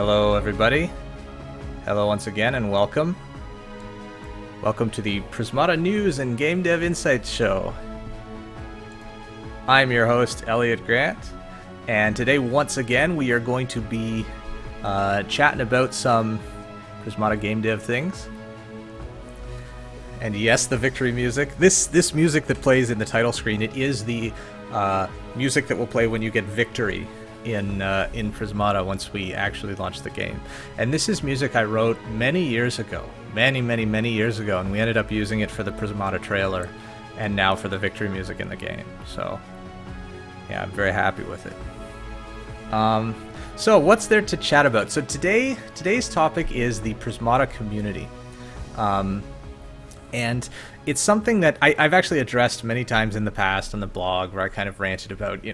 Hello, everybody. Hello once again, and welcome. Welcome to the Prismata News and Game Dev Insights Show. I'm your host, Elyot Grant, and today, once again, we are going to be chatting about some Prismata game dev things. And yes, the victory music. This music that plays in the title screen, it is the music that will play when you get victory in Prismata once we actually launch the game. And this is music I wrote many years ago, many years ago, and we ended up using it for the Prismata trailer and now for the victory music in the game. So yeah, I'm very happy with it. So what's there to chat about? So today's topic is the Prismata community. And it's something that I've actually addressed many times in the past on the blog, where I kind of ranted about,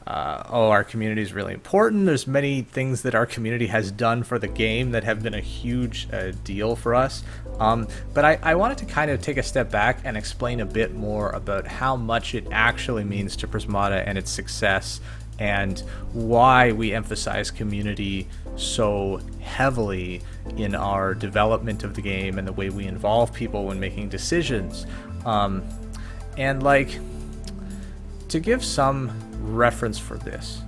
our community is really important. There's many things that our community has done for the game that have been a huge deal for us. But I wanted to kind of take a step back and explain a bit more about how much it actually means to Prismata and its success, and why we emphasize community so heavily in our development of the game and the way we involve people when making decisions. And to give some reference for this,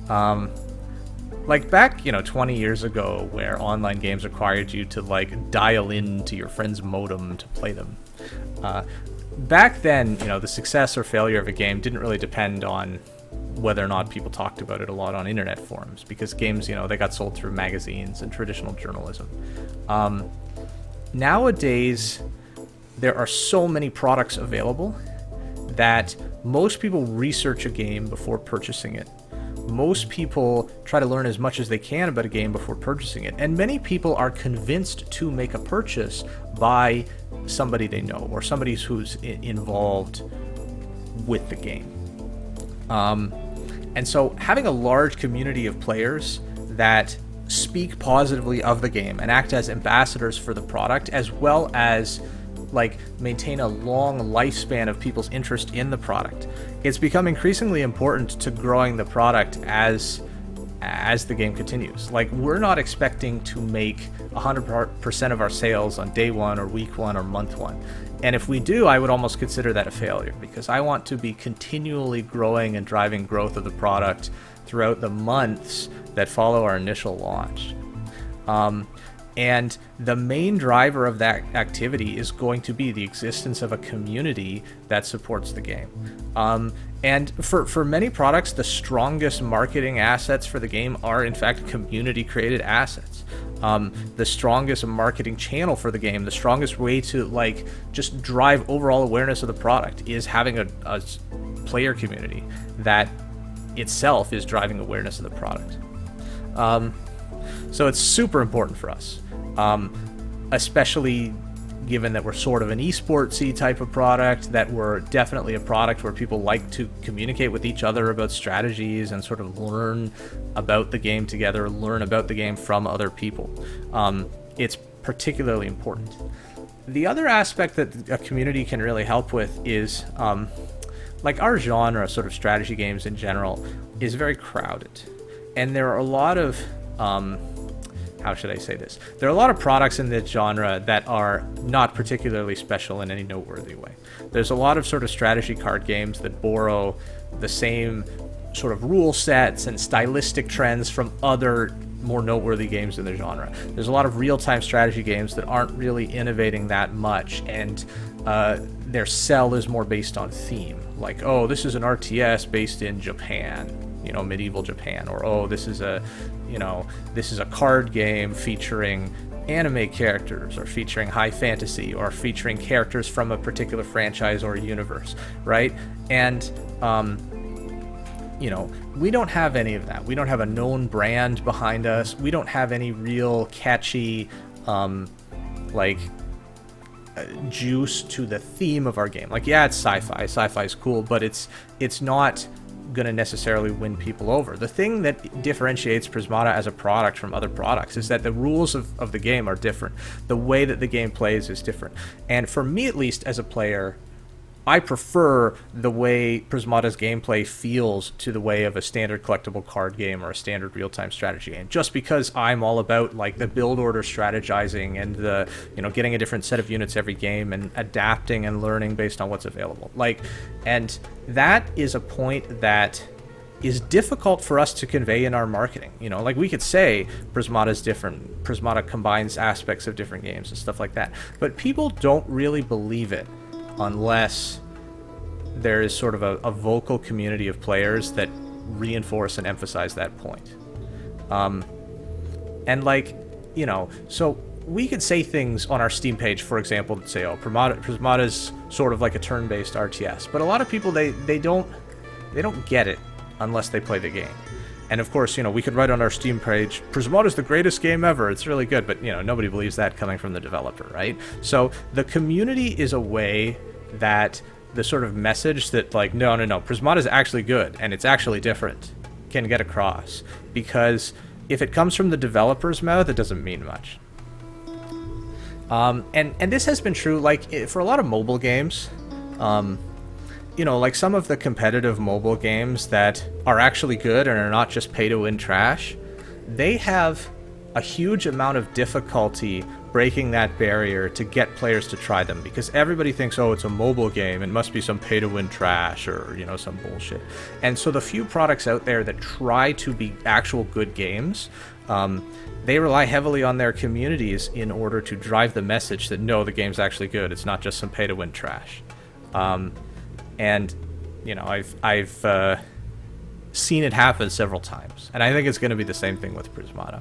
back 20 years ago, where online games required you to dial in to your friend's modem to play them, back then, the success or failure of a game didn't really depend on whether or not people talked about it a lot on internet forums, because games, they got sold through magazines and traditional journalism. Nowadays, there are so many products available that most people research a game before purchasing it. Most people try to learn as much as they can about a game before purchasing it. And many people are convinced to make a purchase by somebody they know, or somebody who's involved with the game. And so having a large community of players that speak positively of the game and act as ambassadors for the product, as well as maintain a long lifespan of people's interest in the product, it's become increasingly important to growing the product as the game continues. We're not expecting to make 100% of our sales on day one or week one or month one. And if we do, I would almost consider that a failure, because I want to be continually growing and driving growth of the product throughout the months that follow our initial launch. And the main driver of that activity is going to be the existence of a community that supports the game. And for many products, the strongest marketing assets for the game are, in fact, community-created assets. The strongest marketing channel for the game, the strongest way to just drive overall awareness of the product, is having a player community that itself is driving awareness of the product. So it's super important for us, especially given that we're sort of an eSports-y type of product, that we're definitely a product where people like to communicate with each other about strategies and sort of learn about the game together, learn about the game from other people. It's particularly important. The other aspect that a community can really help with is, our genre, sort of strategy games in general, is very crowded. And there are a lot of how should I say this? There are a lot of products in this genre that are not particularly special in any noteworthy way. There's a lot of sort of strategy card games that borrow the same sort of rule sets and stylistic trends from other more noteworthy games in the genre. There's a lot of real-time strategy games that aren't really innovating that much, and their sell is more based on theme. This is an RTS based in Japan, medieval Japan, or this is a card game featuring anime characters, or featuring high fantasy, or featuring characters from a particular franchise or universe, right? And we don't have any of that. We don't have a known brand behind us. We don't have any real catchy juice to the theme of our game. It's sci-fi. Sci-fi is cool, but it's not going to necessarily win people over. The thing that differentiates Prismata as a product from other products is that the rules of the game are different. The way that the game plays is different. And for me, at least, as a player, I prefer the way Prismata's gameplay feels to the way of a standard collectible card game or a standard real-time strategy game, just because I'm all about like the build order strategizing and the, you know, getting a different set of units every game and adapting and learning based on what's available. Like, and that is a point that is difficult for us to convey in our marketing. You know, like we could say Prismata is different, Prismata combines aspects of different games and stuff like that, but people don't really believe it unless there is sort of a vocal community of players that reinforce and emphasize that point. And like, you know, so we could say things on our Steam page, for example, that say, oh, Prismata's sort of like a turn-based RTS, but a lot of people, they don't get it unless they play the game. And of course, you know, we could write on our Steam page, Prismata's the greatest game ever, it's really good, but, you know, nobody believes that coming from the developer, right? So the community is a way that the sort of message that, like, no, Prismata's actually good, and it's actually different, can get across. Because if it comes from the developer's mouth, it doesn't mean much. And this has been true, like, for a lot of mobile games. You know, like some of the competitive mobile games that are actually good and are not just pay-to-win trash, they have a huge amount of difficulty breaking that barrier to get players to try them, because everybody thinks, oh, it's a mobile game, it must be some pay-to-win trash or, you know, some bullshit. And so the few products out there that try to be actual good games, they rely heavily on their communities in order to drive the message that, no, the game's actually good, it's not just some pay-to-win trash. And, you know, I've seen it happen several times, and I think it's going to be the same thing with Prismata.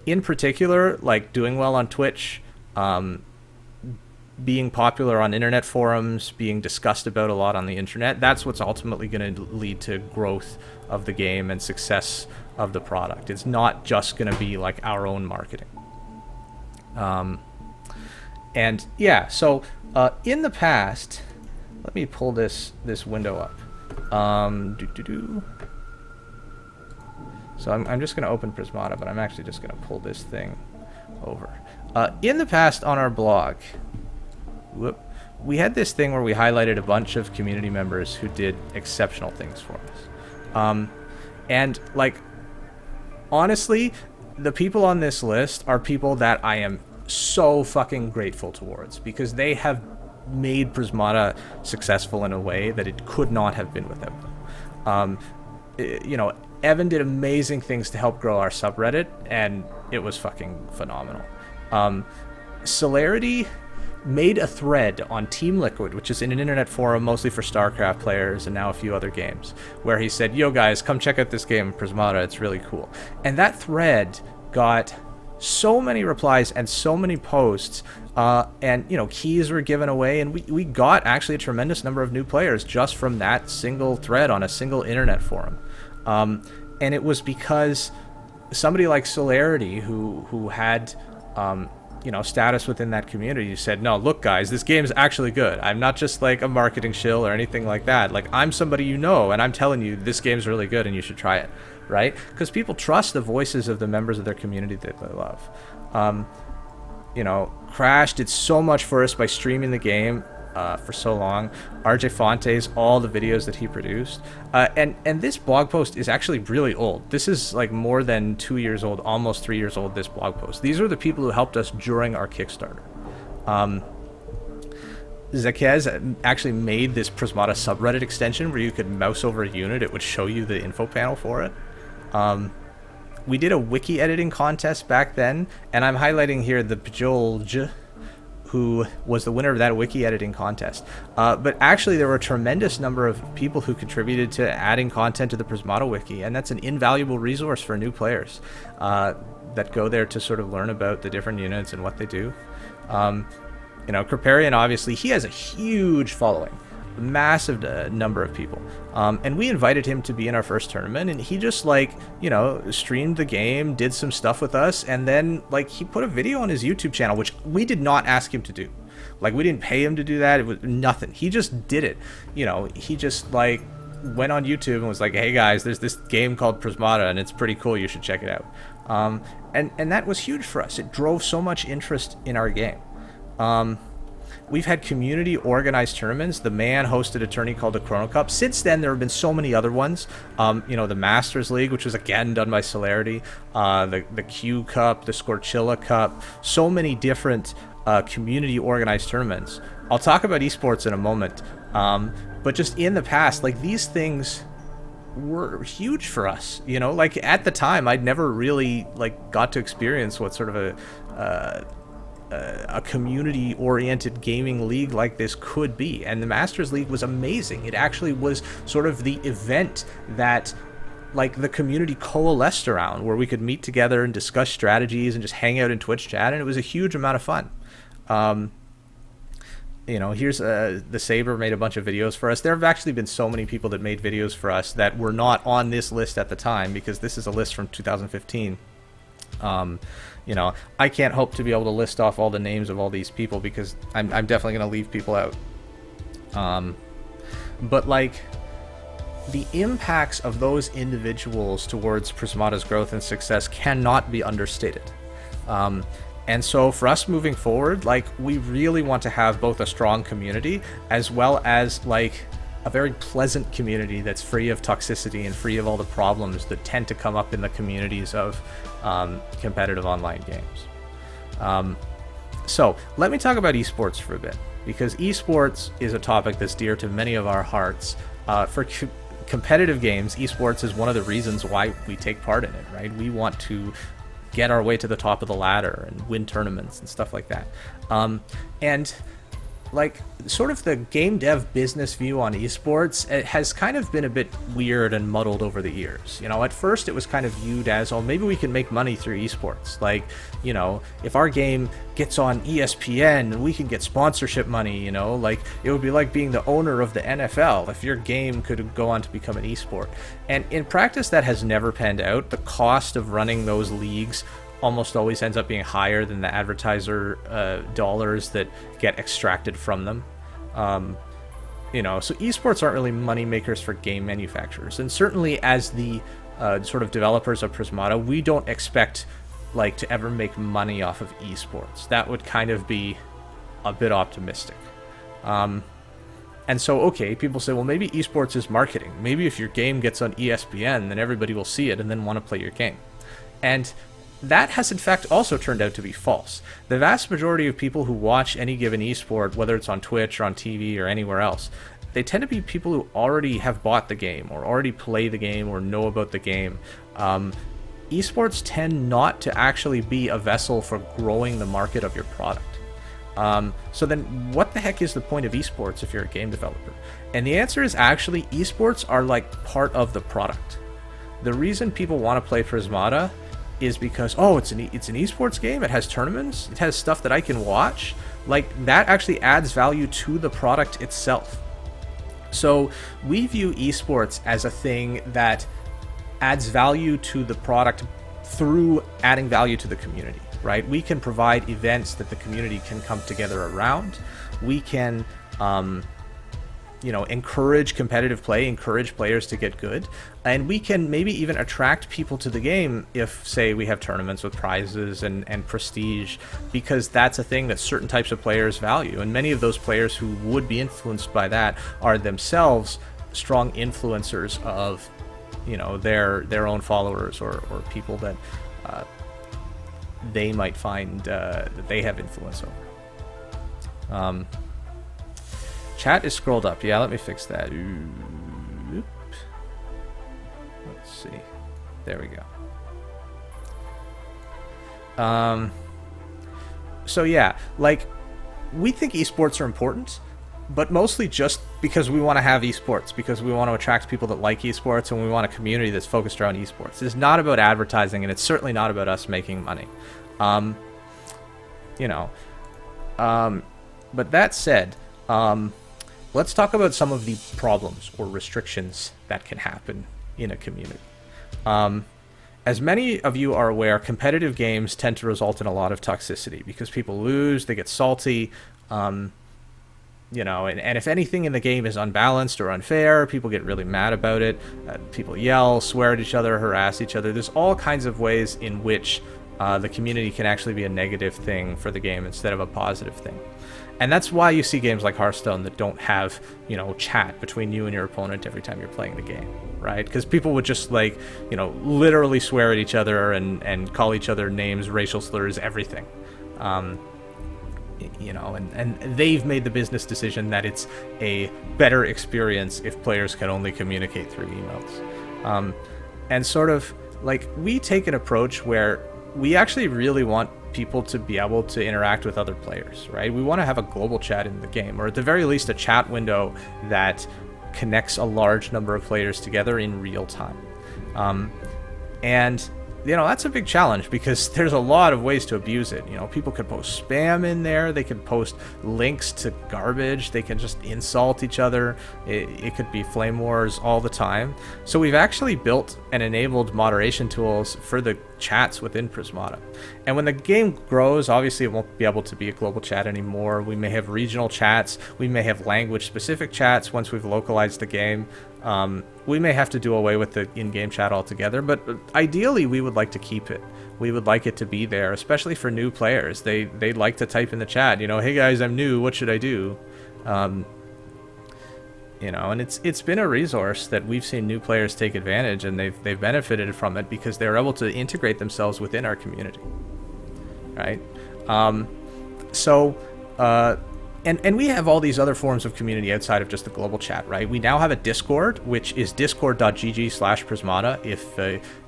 In particular, like doing well on Twitch, being popular on internet forums, being discussed about a lot on the internet, that's what's ultimately going to lead to growth of the game and success of the product. It's not just going to be like our own marketing. And yeah, so in the past, let me pull this window up. So I'm just going to open Prismata, but I'm actually just going to pull this thing over. In the past on our blog, we had this thing where we highlighted a bunch of community members who did exceptional things for us. And, like, honestly, the people on this list are people that I am so fucking grateful towards, because they have made Prismata successful in a way that it could not have been without them. You know, Evan did amazing things to help grow our subreddit, and it was fucking phenomenal. Celerity made a thread on Team Liquid, which is in an internet forum mostly for StarCraft players and now a few other games, where he said, yo guys, come check out this game, Prismata, it's really cool. And that thread got so many replies and so many posts, and, you know, keys were given away, and we got actually a tremendous number of new players just from that single thread on a single internet forum. And it was because somebody like Celerity, who had, you know, status within that community, said, no, look guys, this game is actually good. I'm not just like a marketing shill or anything like that. Like, I'm somebody you know, and I'm telling you this game's really good and you should try it, right? Because people trust the voices of the members of their community that they love. You know, Crash did so much for us by streaming the game for so long. RJ Fontes, all the videos that he produced. And this blog post is actually really old. This is like more than 2 years old, almost 3 years old, this blog post. These are the people who helped us during our Kickstarter. Zakez actually made this Prismata subreddit extension where you could mouse over a unit, it would show you the info panel for it. We did a wiki editing contest back then, and I'm highlighting here the Pjolj, who was the winner of that wiki editing contest. But actually, there were a tremendous number of people who contributed to adding content to the Prismata wiki, and that's an invaluable resource for new players that go there to sort of learn about the different units and what they do. You know, Kriparian, obviously, he has a huge following. Massive number of people, and we invited him to be in our first tournament, and he just, like, you know, streamed the game, did some stuff with us, and then, like, he put a video on his YouTube channel, which we did not ask him to do. Like, we didn't pay him to do that. It was nothing. He just did it. You know, he just, like, went on YouTube and was like, hey guys, there's this game called Prismata and it's pretty cool, you should check it out. And that was huge for us. It drove so much interest in our game. We've had community organized tournaments. The Man hosted a tourney called the Chrono Cup. Since then, there have been so many other ones. The Masters League, which was again done by Celerity, the Q Cup, the Scorchilla Cup, so many different community organized tournaments. I'll talk about esports in a moment, but just in the past, like, these things were huge for us. Like, at the time, I'd never really got to experience what sort of a community-oriented gaming league like this could be. And the Masters League was amazing. It actually was sort of the event that the community coalesced around, where we could meet together and discuss strategies and just hang out in Twitch chat, and it was a huge amount of fun. Here's the Saber made a bunch of videos for us. There have actually been so many people that made videos for us that were not on this list at the time, because this is a list from 2015. I can't hope to be able to list off all the names of all these people, because I'm definitely going to leave people out. But the impacts of those individuals towards Prismata's growth and success cannot be understated. And so for us moving forward, we really want to have both a strong community as well as a very pleasant community that's free of toxicity and free of all the problems that tend to come up in the communities of competitive online games. So let me talk about esports for a bit, because esports is a topic that's dear to many of our hearts. For competitive games, esports is one of the reasons why we take part in it, right? We want to get our way to the top of the ladder and win tournaments and stuff like that. And sort of the game dev business view on esports, it has kind of been a bit weird and muddled over the years. At first it was kind of viewed as, oh, maybe we can make money through esports. If our game gets on ESPN, we can get sponsorship money, it would be like being the owner of the NFL if your game could go on to become an esport. And in practice, that has never panned out. The cost of running those leagues almost always ends up being higher than the advertiser dollars that get extracted from them. So esports aren't really money makers for game manufacturers, and certainly as the sort of developers of Prismata, we don't expect to ever make money off of esports. That would kind of be a bit optimistic. And so, okay, people say, well, maybe esports is marketing. Maybe if your game gets on ESPN, then everybody will see it and then want to play your game. And that has, in fact, also turned out to be false. The vast majority of people who watch any given esport, whether it's on Twitch or on TV or anywhere else, they tend to be people who already have bought the game or already play the game or know about the game. Esports tend not to actually be a vessel for growing the market of your product. So then what the heck is the point of esports if you're a game developer? And the answer is actually esports are part of the product. The reason people want to play Prismata is because, oh, it's an esports game, it has tournaments, it has stuff that I can watch. That actually adds value to the product itself. So we view esports as a thing that adds value to the product through adding value to the community, right? We can provide events that the community can come together around. We can encourage competitive play, encourage players to get good, and we can maybe even attract people to the game if, say, we have tournaments with prizes and prestige, because that's a thing that certain types of players value, and many of those players who would be influenced by that are themselves strong influencers of their own followers or people that they might find that they have influence over. Chat is scrolled up. Yeah, let me fix that. Oop. Let's see. There we go. So yeah, we think esports are important, but mostly just because we want to have esports, because we want to attract people that like esports, and we want a community that's focused around esports. It's not about advertising, and it's certainly not about us making money. But that said, let's talk about some of the problems or restrictions that can happen in a community. As many of you are aware, competitive games tend to result in a lot of toxicity because people lose, they get salty, and if anything in the game is unbalanced or unfair, people get really mad about it. People yell, swear at each other, harass each other. There's all kinds of ways in which the community can actually be a negative thing for the game instead of a positive thing. And that's why you see games like Hearthstone that don't have, chat between you and your opponent every time you're playing the game, right? Because people would just literally swear at each other and call each other names, racial slurs, everything. And they've made the business decision that it's a better experience if players can only communicate through emails. And sort of we take an approach where we actually really want people to be able to interact with other players, right? We want to have a global chat in the game, or at the very least a chat window that connects a large number of players together in real time. And that's a big challenge because there's a lot of ways to abuse it. People could post spam in there. They could post links to garbage. They can just insult each other. It could be flame wars all the time. So we've actually built and enabled moderation tools for the chats within Prismata. And when the game grows, obviously it won't be able to be a global chat anymore. We may have regional chats. We may have language-specific chats once we've localized the game. We may have to do away with the in-game chat altogether, but ideally we would like to keep it. We would like it to be there, especially for new players. They like to type in the chat, hey guys, I'm new, what should I do? And it's been a resource that we've seen new players take advantage, and they've benefited from it because they're able to integrate themselves within our community, right? And we have all these other forms of community outside of just the global chat, right? We now have a Discord, which is discord.gg/Prismata. If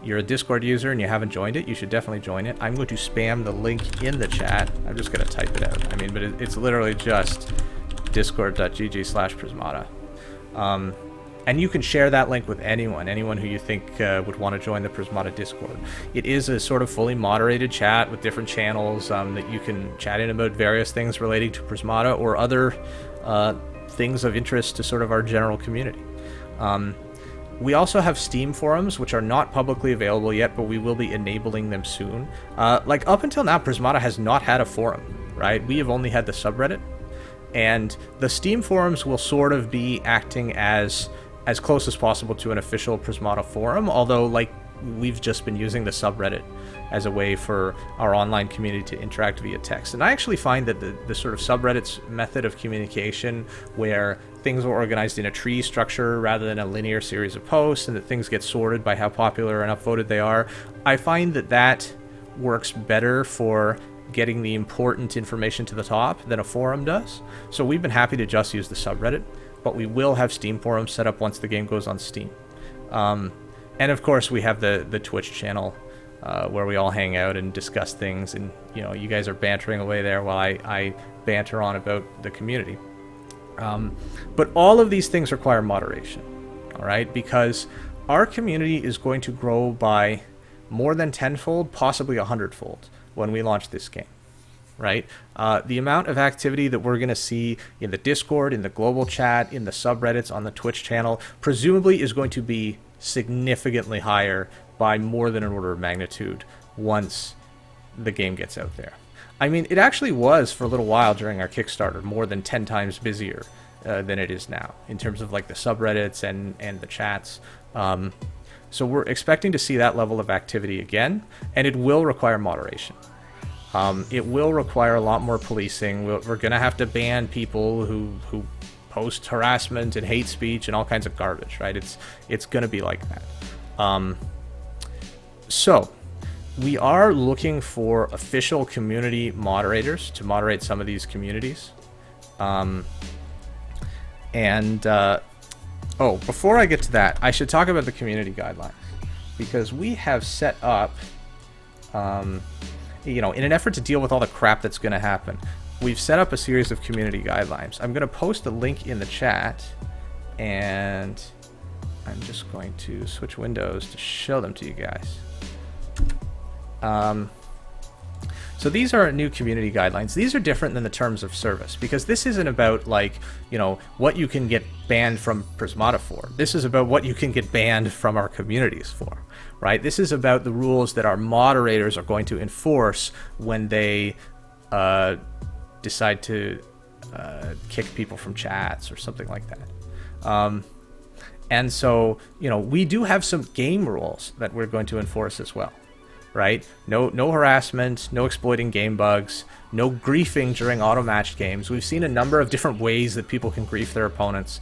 you're a Discord user and you haven't joined it, you should definitely join it. I'm going to spam the link in the chat. I'm just going to type it out. But it's literally just discord.gg/Prismata. And you can share that link with anyone who you think would want to join the Prismata Discord. It is a sort of fully moderated chat with different channels that you can chat in about various things relating to Prismata or other things of interest to sort of our general community. We also have Steam forums, which are not publicly available yet, but we will be enabling them soon. Up until now, Prismata has not had a forum, right? We have only had the subreddit. And the Steam forums will sort of be acting as close as possible to an official Prismata forum, although we've just been using the subreddit as a way for our online community to interact via text. And I actually find that the sort of subreddit's method of communication, where things are organized in a tree structure rather than a linear series of posts, and that things get sorted by how popular and upvoted they are, I find that works better for getting the important information to the top than a forum does. So we've been happy to just use the subreddit, but we will have Steam forums set up once the game goes on Steam. And of course we have the Twitch channel where we all hang out and discuss things, and you guys are bantering away there while I banter on about the community. But all of these things require moderation, all right? Because our community is going to grow by more than tenfold, possibly 100-fold when we launch this game, right? The amount of activity that we're going to see in the Discord, in the global chat, in the subreddits, on the Twitch channel, presumably is going to be significantly higher by more than an order of magnitude once the game gets out there. It actually was for a little while during our Kickstarter more than 10 times busier than it is now in terms of the subreddits and the chats. So we're expecting to see that level of activity again, and it will require moderation. It will require a lot more policing. We're going to have to ban people who post harassment and hate speech and all kinds of garbage, right? It's going to be like that. So we are looking for official community moderators to moderate some of these communities. Before I get to that, I should talk about the community guidelines, because we have set up, in an effort to deal with all the crap that's going to happen, we've set up a series of community guidelines. I'm going to post a link in the chat, and I'm just going to switch windows to show them to you guys. So these are new community guidelines. These are different than the terms of service, because this isn't about what you can get banned from Prismata for. This is about what you can get banned from our communities for, right? This is about the rules that our moderators are going to enforce when they decide to kick people from chats or something like that. And so, we do have some game rules that we're going to enforce as well. right? No harassment, no exploiting game bugs, no griefing during auto-matched games. We've seen a number of different ways that people can grief their opponents,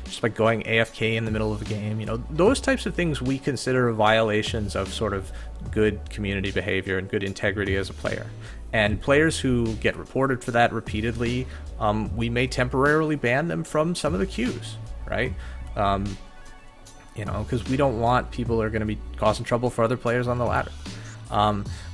just by going AFK in the middle of a game. You know, those types of things we consider violations of sort of good community behavior and good integrity as a player. And players who get reported for that repeatedly, we may temporarily ban them from some of the queues, right? You know, because we don't want people who are going to be causing trouble for other players on the ladder.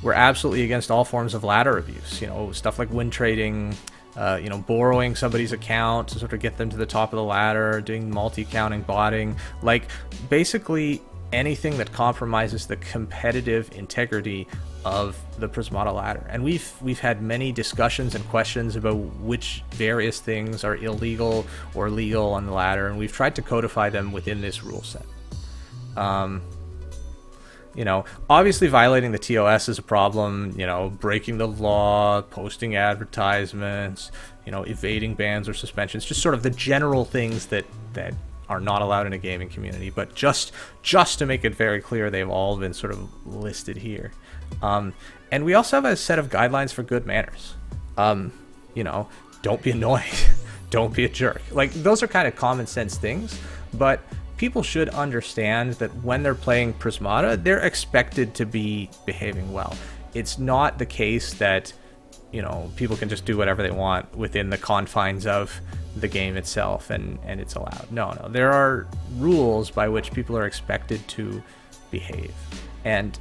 We're absolutely against all forms of ladder abuse. You know, stuff like win trading, you know, borrowing somebody's account to sort of get them to the top of the ladder, doing multi-counting, botting, like basically anything that compromises the competitive integrity of the Prismata ladder. And we've had many discussions and questions about which various things are illegal or legal on the ladder, and we've tried to codify them within this rule set. You know, obviously violating the TOS is a problem, you know, breaking the law, posting advertisements, you know, evading bans or suspensions, just sort of the general things that are not allowed in a gaming community. But just to make it very clear, they've all been sort of listed here. And we also have a set of guidelines for good manners. You know, don't be annoying, don't be a jerk. Like, those are kind of common sense things, but people should understand that when they're playing Prismata, they're expected to be behaving well. It's not the case that, you know, people can just do whatever they want within the confines of the game itself and it's allowed. No, there are rules by which people are expected to behave. And,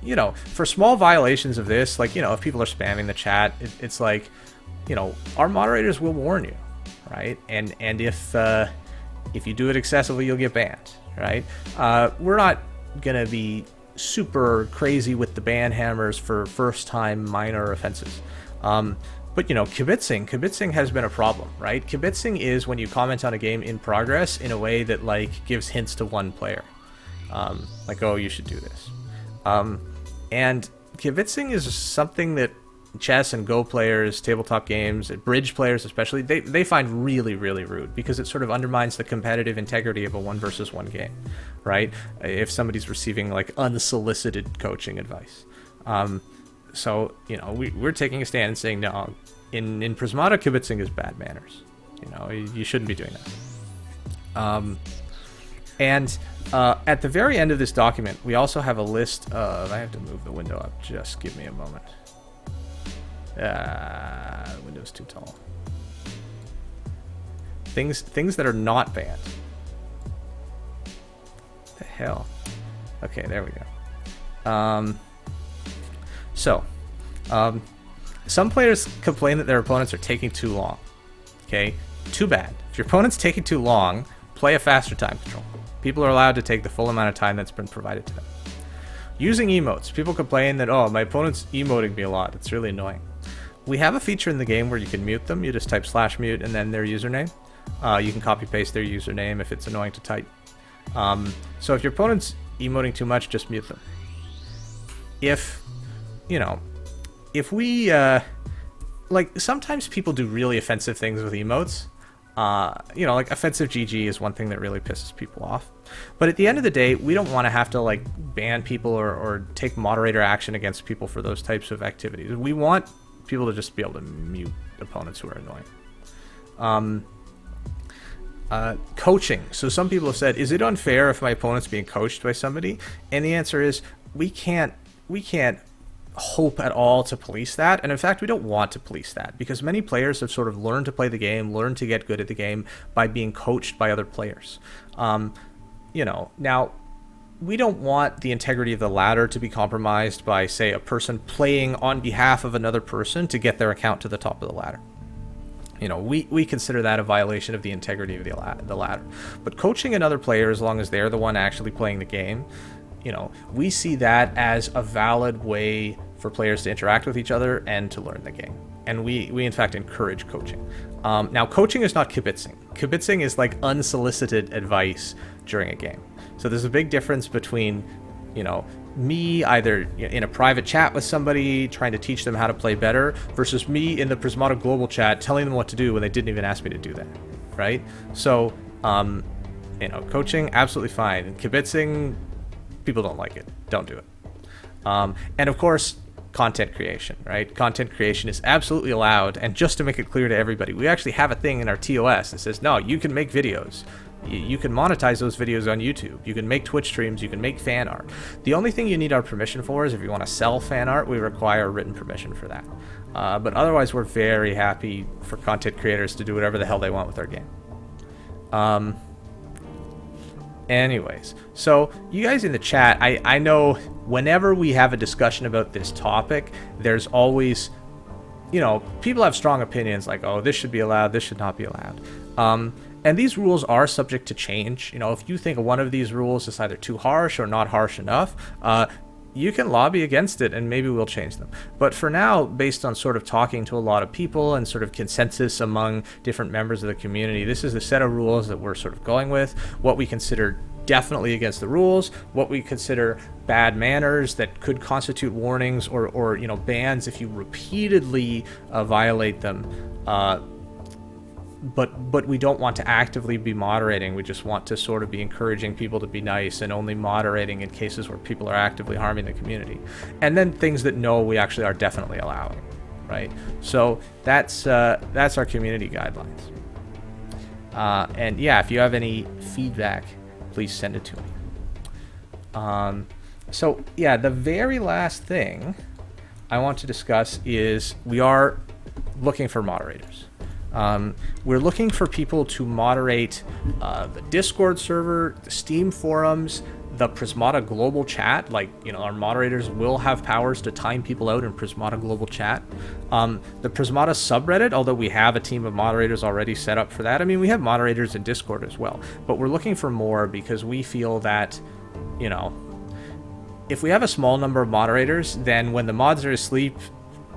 you know, for small violations of this, like, you know, if people are spamming the chat, it's like, you know, our moderators will warn you, right? And if you do it excessively, you'll get banned, right? We're not going to be super crazy with the ban hammers for first-time minor offenses. But, you know, kibitzing has been a problem, right? Kibitzing is when you comment on a game in progress in a way that, like, gives hints to one player. Like, oh, you should do this. And kibitzing is something that chess and Go players, tabletop games, bridge players especially, they find really, really rude, because it sort of undermines the competitive integrity of a 1-versus-1 game, right? If somebody's receiving, like, unsolicited coaching advice. So, you know, we're taking a stand and saying, no, in Prismata, kibitzing is bad manners. You know, you shouldn't be doing that. And at the very end of this document, we also have a list of... I have to move the window up. Just give me a moment. The window's too tall. Things that are not banned. What the hell? Okay, there we go. Some players complain that their opponents are taking too long. Okay, too bad. If your opponent's taking too long, play a faster time control. People are allowed to take the full amount of time that's been provided to them. Using emotes. People complain that, oh, my opponent's emoting me a lot. It's really annoying. We have a feature in the game where you can mute them. You just type /mute and then their username. You can copy paste their username if it's annoying to type. So if your opponent's emoting too much, just mute them. If we, like, sometimes people do really offensive things with emotes. You know, like offensive GG is one thing that really pisses people off. But at the end of the day, we don't want to have to, like, ban people or take moderator action against people for those types of activities. We want people to just be able to mute opponents who are annoying. Coaching. So some people have said, is it unfair if my opponent's being coached by somebody? And the answer is, we can't hope at all to police that, and in fact we don't want to police that, because many players have sort of learned to play the game, learned to get good at the game by being coached by other players. You know, now we don't want the integrity of the ladder to be compromised by, say, a person playing on behalf of another person to get their account to the top of the ladder. You know, we consider that a violation of the integrity of the ladder. But coaching another player, as long as they're the one actually playing the game, you know, we see that as a valid way for players to interact with each other and to learn the game. And we in fact encourage coaching. Now, coaching is not kibitzing. Kibitzing is like unsolicited advice during a game. So there's a big difference between, you know, me either in a private chat with somebody trying to teach them how to play better versus me in the Prismata global chat telling them what to do when they didn't even ask me to do that, right? So, you know, coaching, absolutely fine. And kibitzing, people don't like it. Don't do it. And of course, content creation, right? Content creation is absolutely allowed. And just to make it clear to everybody, we actually have a thing in our TOS that says, no, you can make videos. You can monetize those videos on YouTube. You can make Twitch streams. You can make fan art. The only thing you need our permission for is if you want to sell fan art, we require written permission for that. But otherwise, we're very happy for content creators to do whatever the hell they want with our game. Anyways, so you guys in the chat, I know whenever we have a discussion about this topic, there's always, you know, people have strong opinions like, oh, this should be allowed, this should not be allowed. And these rules are subject to change. You know, if you think one of these rules is either too harsh or not harsh enough, you can lobby against it and maybe we'll change them. But for now, based on sort of talking to a lot of people and sort of consensus among different members of the community, this is the set of rules that we're sort of going with. What we consider definitely against the rules, what we consider bad manners that could constitute warnings or you know, bans if you repeatedly violate them. But we don't want to actively be moderating. We just want to sort of be encouraging people to be nice and only moderating in cases where people are actively harming the community. And then things that no, we actually are definitely allowing, right? So that's our community guidelines. And yeah, if you have any feedback, please send it to me. So yeah, the very last thing I want to discuss is we are looking for moderators. We're looking for people to moderate the Discord server, the Steam forums, the Prismata global chat. Like, you know, our moderators will have powers to time people out in Prismata global chat. The Prismata subreddit, although we have a team of moderators already set up for that. I mean, we have moderators in Discord as well, but we're looking for more because we feel that, you know, if we have a small number of moderators, then when the mods are asleep,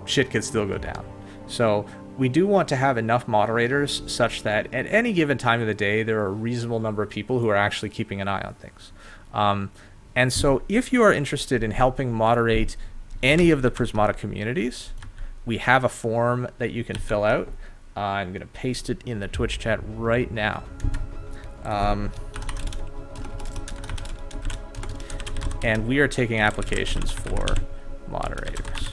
shit can still go down. So we do want to have enough moderators such that at any given time of the day, there are a reasonable number of people who are actually keeping an eye on things. And so if you are interested in helping moderate any of the Prismata communities, we have a form that you can fill out. I'm going to paste it in the Twitch chat right now. And we are taking applications for moderators.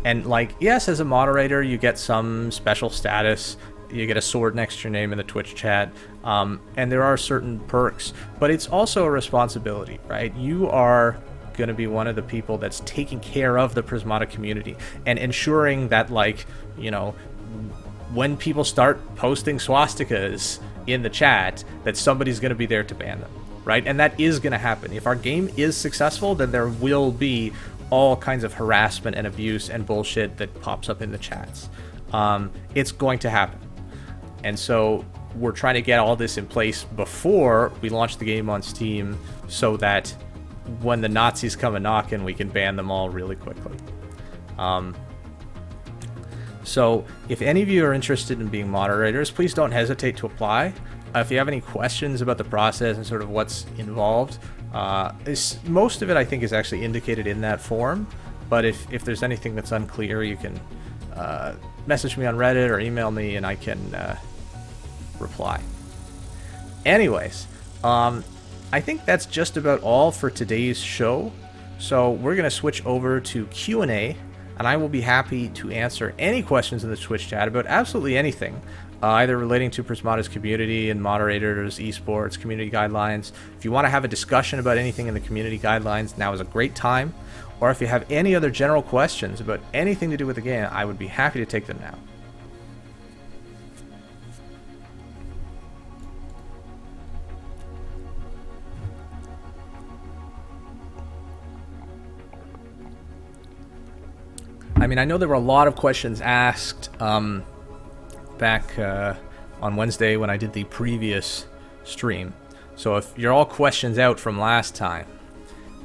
And like, yes, as a moderator, you get some special status. You get a sword next to your name in the Twitch chat. And there are certain perks, but it's also a responsibility, right? You are going to be one of the people that's taking care of the Prismata community and ensuring that, like, you know, when people start posting swastikas in the chat, that somebody's going to be there to ban them, right? And that is going to happen. If our game is successful, then there will be all kinds of harassment and abuse and bullshit that pops up in the chats. It's going to happen. And so we're trying to get all this in place before we launch the game on Steam so that when the Nazis come a-knocking, we can ban them all really quickly. So if any of you are interested in being moderators, please don't hesitate to apply. If you have any questions about the process and sort of what's involved, most of it I think is actually indicated in that form, but if there's anything that's unclear, you can message me on Reddit or email me and I can reply. Anyways, I think that's just about all for today's show. So we're going to switch over to Q&A, and I will be happy to answer any questions in the Twitch chat about absolutely anything, either relating to Prismata's community and moderators, eSports, community guidelines. If you want to have a discussion about anything in the community guidelines, now is a great time. Or if you have any other general questions about anything to do with the game, I would be happy to take them now. I mean, I know there were a lot of questions asked back on Wednesday when I did the previous stream. So if you're all questions out from last time,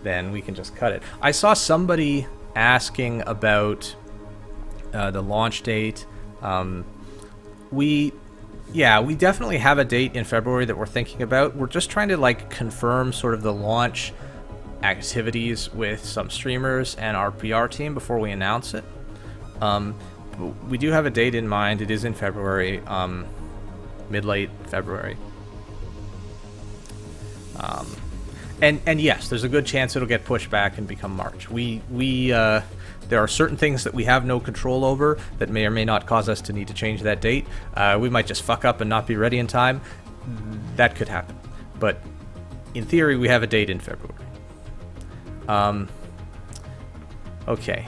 then we can just cut it. I saw somebody asking about the launch date. We definitely have a date in February that we're thinking about. We're just trying to like confirm sort of the launch activities with some streamers and our PR team before we announce it. We do have a date in mind. It is in February, mid-late February. And yes, there's a good chance it'll get pushed back and become March. There are certain things that we have no control over that may or may not cause us to need to change that date. We might just fuck up and not be ready in time. That could happen. But in theory, we have a date in February. Okay.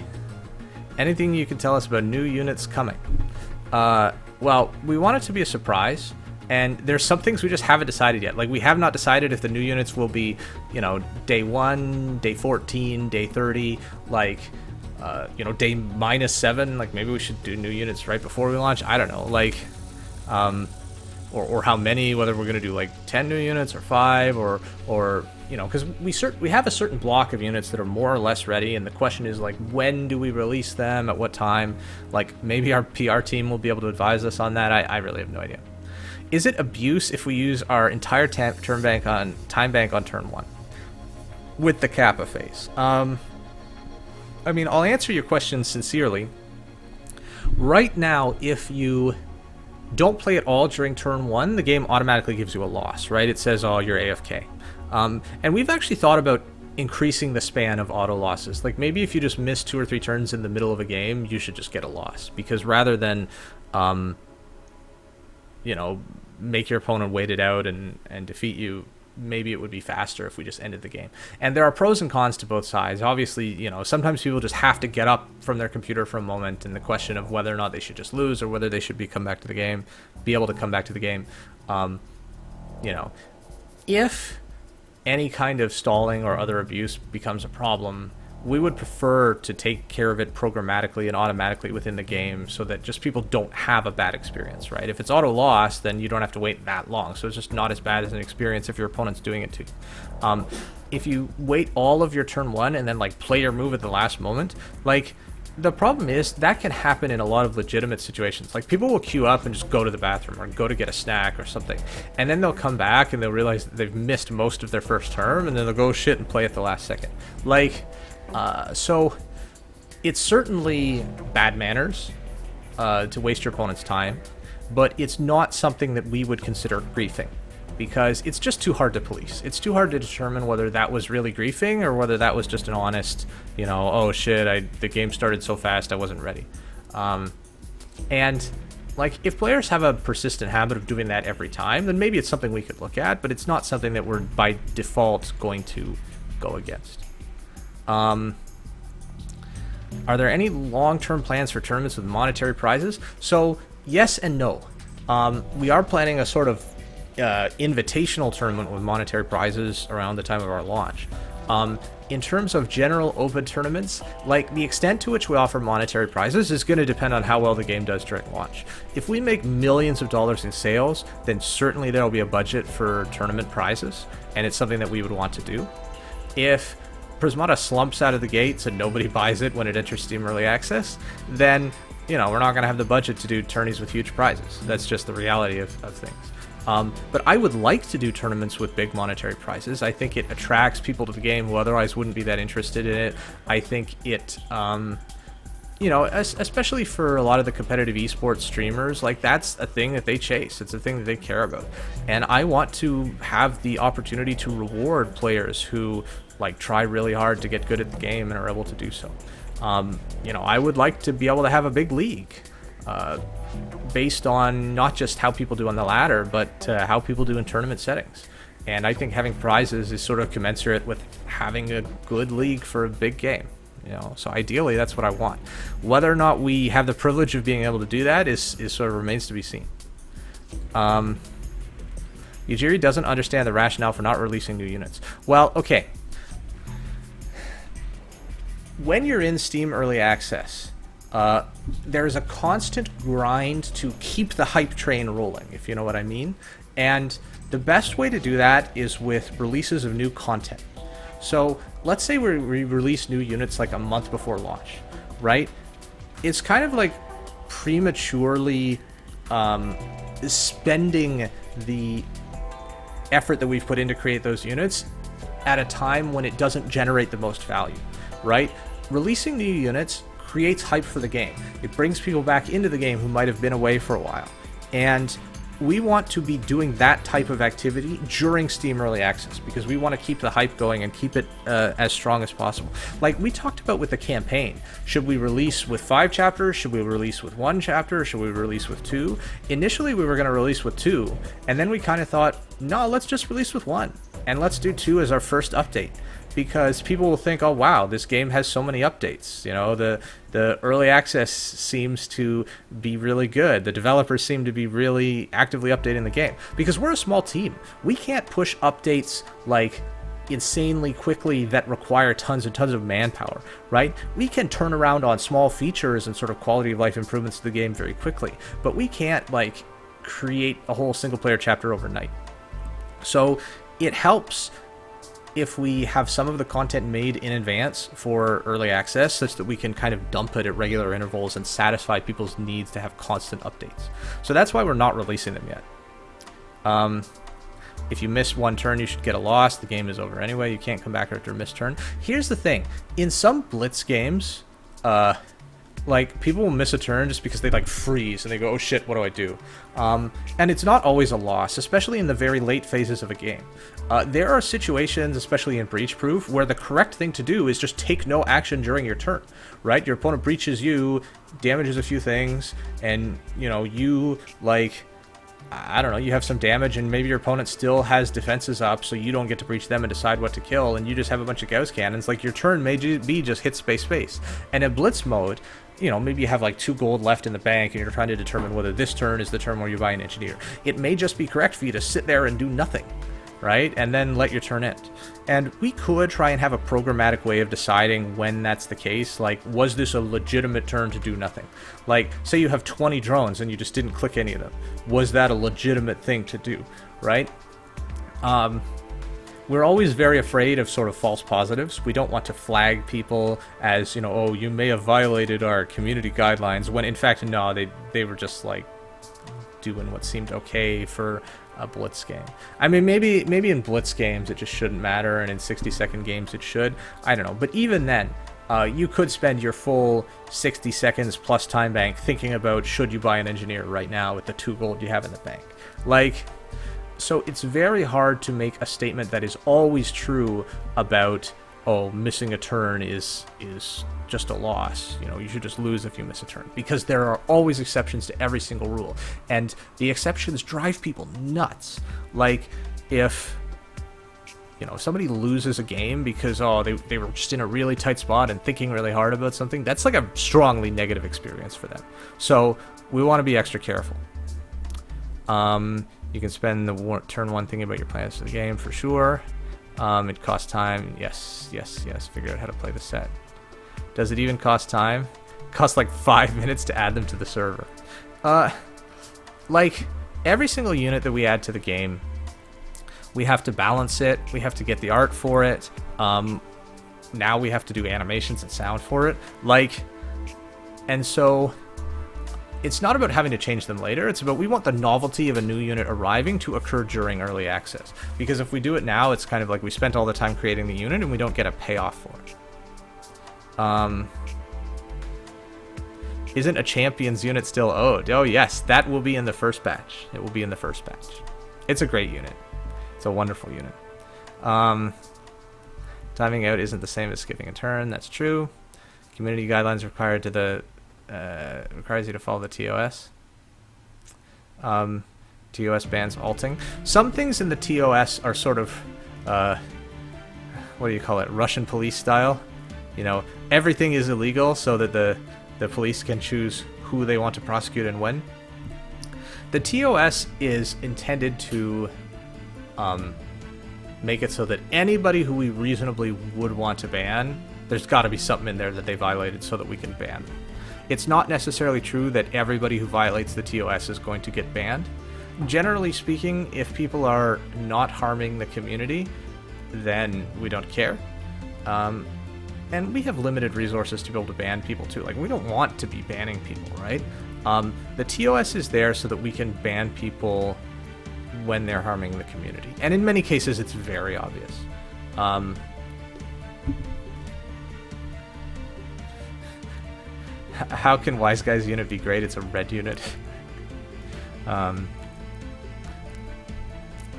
Anything you can tell us about new units coming? Well, we want it to be a surprise. And there's some things we just haven't decided yet. Like, we have not decided if the new units will be, day 1, day 14, day 30, like, day -7. Like, maybe we should do new units right before we launch. I don't know. Like, or how many, whether we're going to do, like, 10 new units or 5 or because we have a certain block of units that are more or less ready. And the question is, like, when do we release them? At what time? Like, maybe our PR team will be able to advise us on that. I really have no idea. Is it abuse if we use our entire time bank on turn 1 with the Kappa phase? I'll answer your question sincerely. Right now, if you don't play at all during turn 1, the game automatically gives you a loss, right? It says, oh, you're AFK. And we've actually thought about increasing the span of auto losses. Like, maybe if you just miss 2 or 3 turns in the middle of a game, you should just get a loss. Because rather than make your opponent wait it out and defeat you, maybe it would be faster if we just ended the game. And there are pros and cons to both sides. Obviously, sometimes people just have to get up from their computer for a moment, and the question of whether or not they should just lose or whether they should be able to come back to the game. If any kind of stalling or other abuse becomes a problem, we would prefer to take care of it programmatically and automatically within the game so that just people don't have a bad experience, right? If it's auto loss, then you don't have to wait that long. So it's just not as bad as an experience if your opponent's doing it to you. If you wait all of your turn 1 and then play your move at the last moment, the problem is that can happen in a lot of legitimate situations. Like, people will queue up and just go to the bathroom or go to get a snack or something. And then they'll come back and they'll realize that they've missed most of their first term, and then they'll go shit and play at the last second. So it's certainly bad manners to waste your opponent's time, but it's not something that we would consider griefing, because it's just too hard to police. It's too hard to determine whether that was really griefing or whether that was just an honest, oh shit, the game started so fast I wasn't ready. And if players have a persistent habit of doing that every time, then maybe it's something we could look at, but it's not something that we're by default going to go against. Are there any long-term plans for tournaments with monetary prizes? So, yes and no. We are planning a sort of invitational tournament with monetary prizes around the time of our launch. In terms of general open tournaments, the extent to which we offer monetary prizes is going to depend on how well the game does during launch. If we make millions of dollars in sales, then certainly there will be a budget for tournament prizes, and it's something that we would want to do. If Prismata slumps out of the gates and nobody buys it when it enters Steam Early Access, then, we're not going to have the budget to do tourneys with huge prizes. That's just the reality of things. But I would like to do tournaments with big monetary prizes. I think it attracts people to the game who otherwise wouldn't be that interested in it. I think it, especially for a lot of the competitive esports streamers, that's a thing that they chase. It's a thing that they care about. And I want to have the opportunity to reward players who try really hard to get good at the game and are able to do so. I would like to be able to have a big league based on not just how people do on the ladder, but how people do in tournament settings. And I think having prizes is sort of commensurate with having a good league for a big game. So ideally that's what I want. Whether or not we have the privilege of being able to do that is sort of remains to be seen. Yujiri doesn't understand the rationale for not releasing new units. Well, okay. When you're in Steam Early Access, there's a constant grind to keep the hype train rolling, if you know what I mean. And the best way to do that is with releases of new content. So let's say we release new units a month before launch, right? It's kind of prematurely spending the effort that we've put in to create those units at a time when it doesn't generate the most value, right? Releasing new units creates hype for the game. It brings people back into the game who might have been away for a while. And we want to be doing that type of activity during Steam Early Access because we want to keep the hype going and keep it as strong as possible. Like we talked about with the campaign, should we release with 5 chapters? Should we release with 1 chapter? Should we release with 2? Initially, we were going to release with 2, and then we kind of thought, no, let's just release with 1, and let's do 2 as our first update. Because people will think, oh wow, this game has so many updates. You know, the early access seems to be really good. The developers seem to be really actively updating the game. Because we're a small team, we can't push updates like insanely quickly that require tons and tons of manpower, right? We can turn around on small features and sort of quality of life improvements to the game very quickly, but we can't like create a whole single player chapter overnight. So it helps if we have some of the content made in advance for early access such that we can kind of dump it at regular intervals and satisfy people's needs to have constant updates. So that's why we're not releasing them yet. If you miss one turn, you should get a loss. The game is over anyway. You can't come back after a missed turn. Here's the thing. In some Blitz games, like, people will miss a turn just because they, like, freeze, and they go, oh shit, what do I do? And it's not always a loss, especially in the very late phases of a game. There are situations, especially in Breach Proof, where the correct thing to do is just take no action during your turn, right? Your opponent breaches you, damages a few things, and, you know, you, like, I don't know, you have some damage, and maybe your opponent still has defenses up, so you don't get to breach them and decide what to kill, and you just have a bunch of Gauss cannons. Like, your turn may be just hit space space. And in Blitz mode, you know, maybe you have like 2 gold left in the bank and you're trying to determine whether this turn is the turn where you buy an engineer. It may just be correct for you to sit there and do nothing, right? And then let your turn end. And we could try and have a programmatic way of deciding when that's the case. Like, was this a legitimate turn to do nothing? Like, say you have 20 drones and you just didn't click any of them. Was that a legitimate thing to do, right? We're always very afraid of sort of false positives. We don't want to flag people as, you know, oh, you may have violated our community guidelines, when in fact, no, they were just like doing what seemed okay for a Blitz game. I mean, maybe in Blitz games it just shouldn't matter, and in 60-second games it should. I don't know. But even then, you could spend your full 60 seconds plus time bank thinking about should you buy an engineer right now with the 2 gold you have in the bank. Like, so it's very hard to make a statement that is always true about, oh, missing a turn is just a loss. You know, you should just lose if you miss a turn. Because there are always exceptions to every single rule. And the exceptions drive people nuts. Like, if, you know, somebody loses a game because, oh, they were just in a really tight spot and thinking really hard about something, that's like a strongly negative experience for them. So we want to be extra careful. You can spend the turn 1 thinking about your plans for the game, for sure. It costs time. Yes. Figure out how to play the set. Does it even cost time? It costs like 5 minutes to add them to the server. Like, every single unit that we add to the game, we have to balance it. We have to get the art for it. Now we have to do animations and sound for it. Like, and so it's not about having to change them later. It's about, we want the novelty of a new unit arriving to occur during early access. Because if we do it now, it's kind of like we spent all the time creating the unit and we don't get a payoff for it. Isn't a champion's unit still owed? Oh yes, that will be in the first batch. It will be in the first batch. It's a great unit. It's a wonderful unit. Timing out isn't the same as skipping a turn. That's true. Community guidelines required to the requires you to follow the TOS. TOS bans alting. Some things in the TOS are sort of, what do you call it, Russian police style. You know, everything is illegal so that the police can choose who they want to prosecute and when. The TOS is intended to make it so that anybody who we reasonably would want to ban, there's got to be something in there that they violated so that we can ban them. It's not necessarily true that everybody who violates the TOS is going to get banned. Generally speaking, if people are not harming the community, then we don't care. And we have limited resources to be able to ban people too. Like, we don't want to be banning people, right? The TOS is there so that we can ban people when they're harming the community. And in many cases, it's very obvious. How can Wise Guy's unit be great? It's a red unit.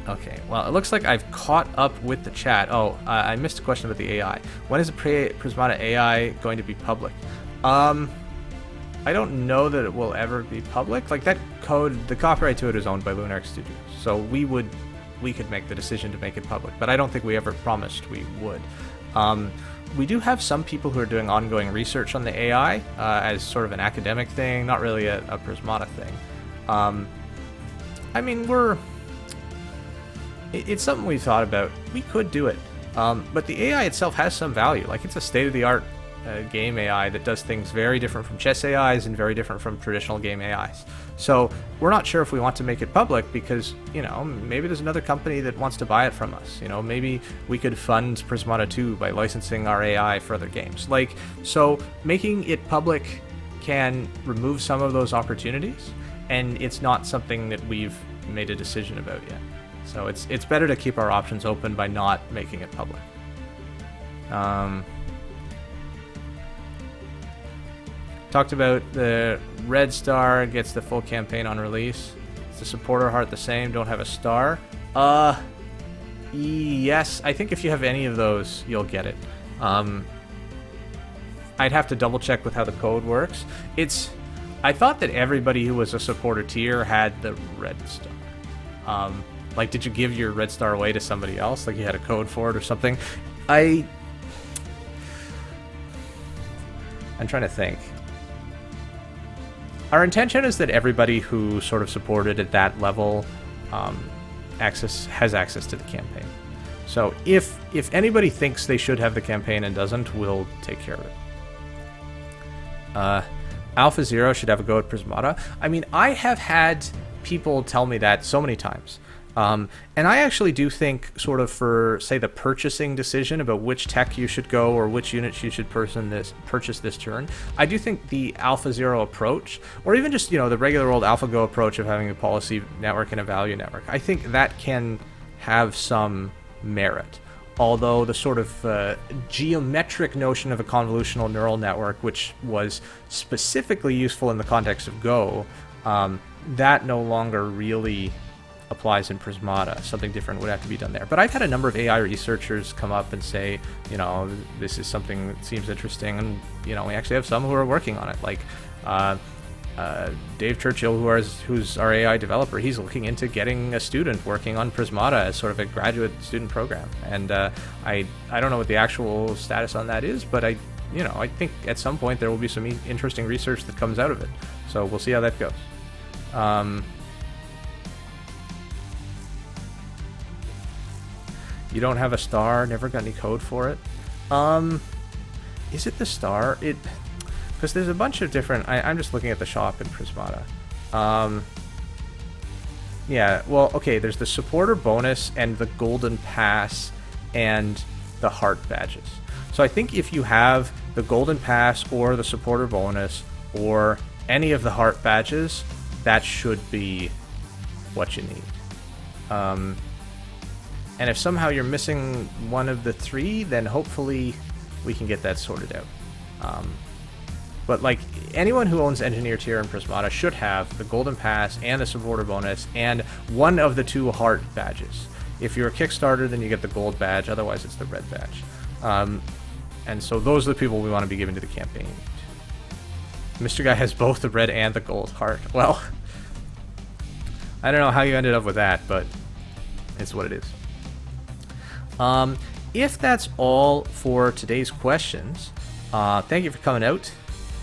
Okay, well, it looks like I've caught up with the chat. Oh, I missed a question about the AI. When is the Prismata AI going to be public? I don't know that it will ever be public. Like, that code, the copyright to it is owned by Lunar Studios, so we could make the decision to make it public, but I don't think we ever promised we would. We do have some people who are doing ongoing research on the AI as sort of an academic thing, not really a Prismata thing. I mean, it's something we've thought about. We could do it, but the AI itself has some value. Like, it's a state-of-the-art game AI that does things very different from chess AIs and very different from traditional game AIs. So we're not sure if we want to make it public because, you know, maybe there's another company that wants to buy it from us. You know, maybe we could fund Prismata 2 by licensing our AI for other games. Like, so making it public can remove some of those opportunities, and it's not something that we've made a decision about yet. So it's better to keep our options open by not making it public. Talked about the red star gets the full campaign on release. Is the supporter heart the same? Don't have a star? Yes. I think if you have any of those, you'll get it. I'd have to double check with how the code works. I thought that everybody who was a supporter tier had the red star. Like, did you give your red star away to somebody else? Like, you had a code for it or something? I'm trying to think. Our intention is that everybody who sort of supported at that level has access to the campaign. So if anybody thinks they should have the campaign and doesn't, we'll take care of it. Alpha Zero should have a go at Prismata. I mean, I have had people tell me that so many times. And I actually do think, sort of for, say, the purchasing decision about which tech you should go or which units you should purchase this turn, I do think the Alpha Zero approach, or even just, you know, the regular old AlphaGo approach of having a policy network and a value network, I think that can have some merit. Although the sort of geometric notion of a convolutional neural network, which was specifically useful in the context of Go, that no longer really applies in Prismata. Something different would have to be done there. But I've had a number of AI researchers come up and say, you know, this is something that seems interesting, and, you know, we actually have some who are working on it. Like Dave Churchill, who's our AI developer, he's looking into getting a student working on Prismata as sort of a graduate student program. And I don't know what the actual status on that is, but I think at some point there will be some interesting research that comes out of it. So we'll see how that goes. You don't have a star? Never got any code for it? Is it the star? Because there's a bunch of different... I'm just looking at the shop in Prismata. Yeah, well, okay, there's the supporter bonus and the golden pass and the heart badges. So I think if you have the golden pass or the supporter bonus or any of the heart badges, that should be what you need. And if somehow you're missing one of the three, then hopefully we can get that sorted out. But like, anyone who owns Engineer Tier in Prismata should have the Golden Pass and the Supporter Bonus and one of the two Heart badges. If you're a Kickstarter, then you get the Gold badge, otherwise it's the Red badge. And so those are the people we want to be giving to the campaign. Mr. Guy has both the Red and the Gold Heart. Well, I don't know how you ended up with that, but it's what it is. If that's all for today's questions, thank you for coming out.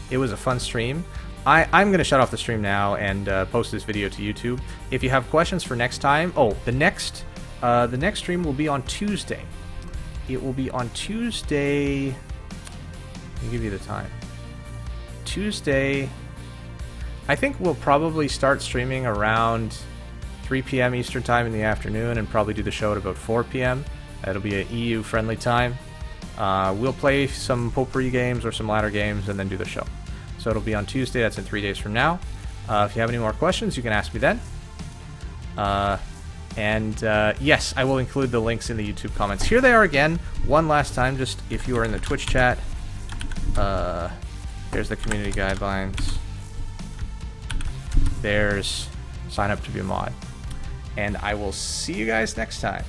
It was a fun stream. I'm going to shut off the stream now and post this video to YouTube. If you have questions for next time, the next stream will be on Tuesday. It will be on Tuesday. Let me give you the time. Tuesday. I think we'll probably start streaming around 3 p.m. Eastern time in the afternoon and probably do the show at about 4 p.m. It'll be an EU-friendly time. We'll play some potpourri games or some ladder games and then do the show. So it'll be on Tuesday. That's in 3 days from now. If you have any more questions, you can ask me then. Yes, I will include the links in the YouTube comments. Here they are again, one last time, just if you are in the Twitch chat. There's the community guidelines. There's sign up to be a mod. and I will see you guys next time.